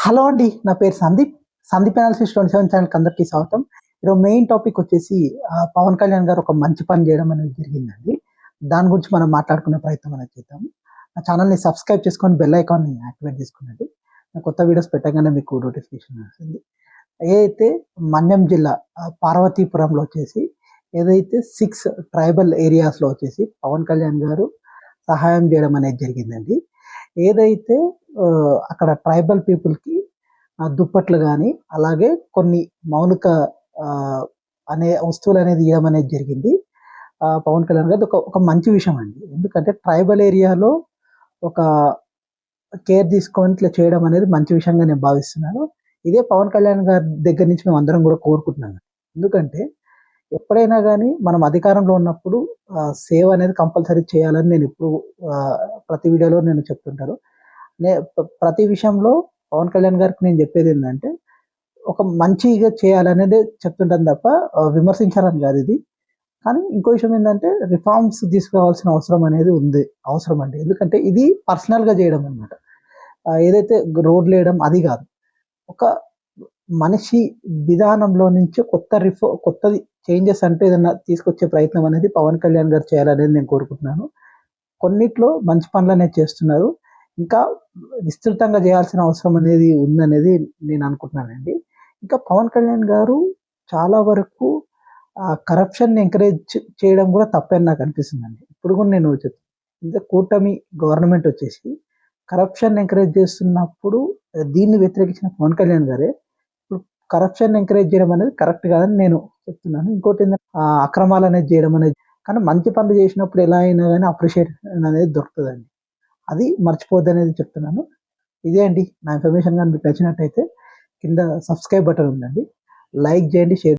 Hello అండి. నా పేరు సందీప్. సందీప్ అనాలిసిస్ 27 ఛానెల్‌కి అందరికీ స్వాగతం. ఈరోజు మెయిన్ టాపిక్ వచ్చేసి పవన్ కళ్యాణ్ గారు ఒక మంచి పని చేయడం అనేది జరిగిందండి. దాని గురించి మనం మాట్లాడుకునే ప్రయత్నం అనేది చేద్దాం. నా ఛానెల్‌ని సబ్స్క్రైబ్ చేసుకొని బెల్ ఐకాన్‌ని యాక్టివేట్ చేసుకోండి. నా కొత్త వీడియోస్ పెట్టగానే మీకు నోటిఫికేషన్ వస్తుంది. ఏదైతే మన్యం జిల్లా పార్వతీపురంలో వచ్చేసి ఏదైతే 6 ట్రైబల్ ఏరియాస్‌లో వచ్చేసి పవన్ కళ్యాణ్ గారు సహాయం చేయడం అనేది జరిగిందండి. ఏదైతే అక్కడ ట్రైబల్ పీపుల్‌కి దుప్పట్లు గాని, అలాగే కొన్ని మౌలిక ఆహ్, వస్తువులనేది ఇయ్యడం అనేది జరిగింది. పవన్ కళ్యాణ్ గారిది ఒక మంచి విషయం అండి. ఎందుకంటే ట్రైబల్ ఏరియాలో ఒక కేర్ తీసుకొని ఇట్లా చేయడం అనేది మంచి విషయంగా నేను భావిస్తున్నాను. ఇదే పవన్ కళ్యాణ్ గారి దగ్గర నుంచి మేమందరం గూడా కోరుకుంటున్నాం. ఎందుకంటే ఎప్పుడైనా గాని మనం అధికారంలో ఉన్నప్పుడు సేవ అనేది కంపల్సరీ చేయాలని నేనెప్పుడు ప్రతి వీడియోలో నేను చెప్తుంటాను. ప్రతి విషయంలో పవన్ కళ్యాణ్ గారికి నేను చెప్పేదేందంటే, ఒక మంచిగా చేయాలనేదే చెప్తుంటాను తప్ప విమర్శించాలని గాదు ఇది. కానీ ఇంకో విషయం ఏందంటే, రిఫార్మ్స్ తీసుకురావాల్సిన అవసరం అనేది ఉంది. అవసరం అండి. ఎందుకంటే ఇది పర్సనల్‌గా చేయడం అన్నమాట. ఏదైతే రోడ్లేయడం అది గాదు. ఒక మనిషి విధానంలో నుంచి కొత్తది చేంజెస్ అంటే ఏదన్నా తీసుకొచ్చే ప్రయత్నం అనేది పవన్ కళ్యాణ్ గారు చేయాలనేది నేను కోరుకుంటున్నాను. కొన్నిట్లో మంచి పనులనేవి చేస్తున్నారు. ఇంకా విస్తృతంగా చేయాల్సిన అవసరం అనేది ఉందనేది నేను అనుకుంటున్నానండి. ఇంకా పవన్ కళ్యాణ్ గారు చాలా వరకు కరప్షన్‌ని ఎంకరేజ్ చేయడం కూడా తప్పే అని నాకు అనిపిస్తుందండి. ఇప్పుడు కూడా నేను అంటే కూటమి గవర్నమెంట్ వచ్చేసి కరప్షన్‌ని ఎంకరేజ్ చేస్తున్నప్పుడు దీన్ని వ్యతిరేకించిన పవన్ కళ్యాణ్ గారే ఇప్పుడు కరప్షన్‌ని ఎంకరేజ్ చేయడం అనేది కరెక్ట్ కాదని నేను చెప్తున్నాను. ఇంకోటేందంటే అక్రమాలనేది చేయడం అనేది కానీ మంచి పనులు చేసినప్పుడు ఎలా అయినా గాని అప్రిషియేషన్ అనేది దొరుకుతదండి. అది మర్చిపోవద్దనేది చెప్తున్నాను. ఇదే అండి నా ఇన్ఫర్మేషన్ గాని మీకు నచ్చినట్టయితే కింద సబ్స్క్రైబ్ బటన్ ఉందండి. లైక్ చేయండి, షేర్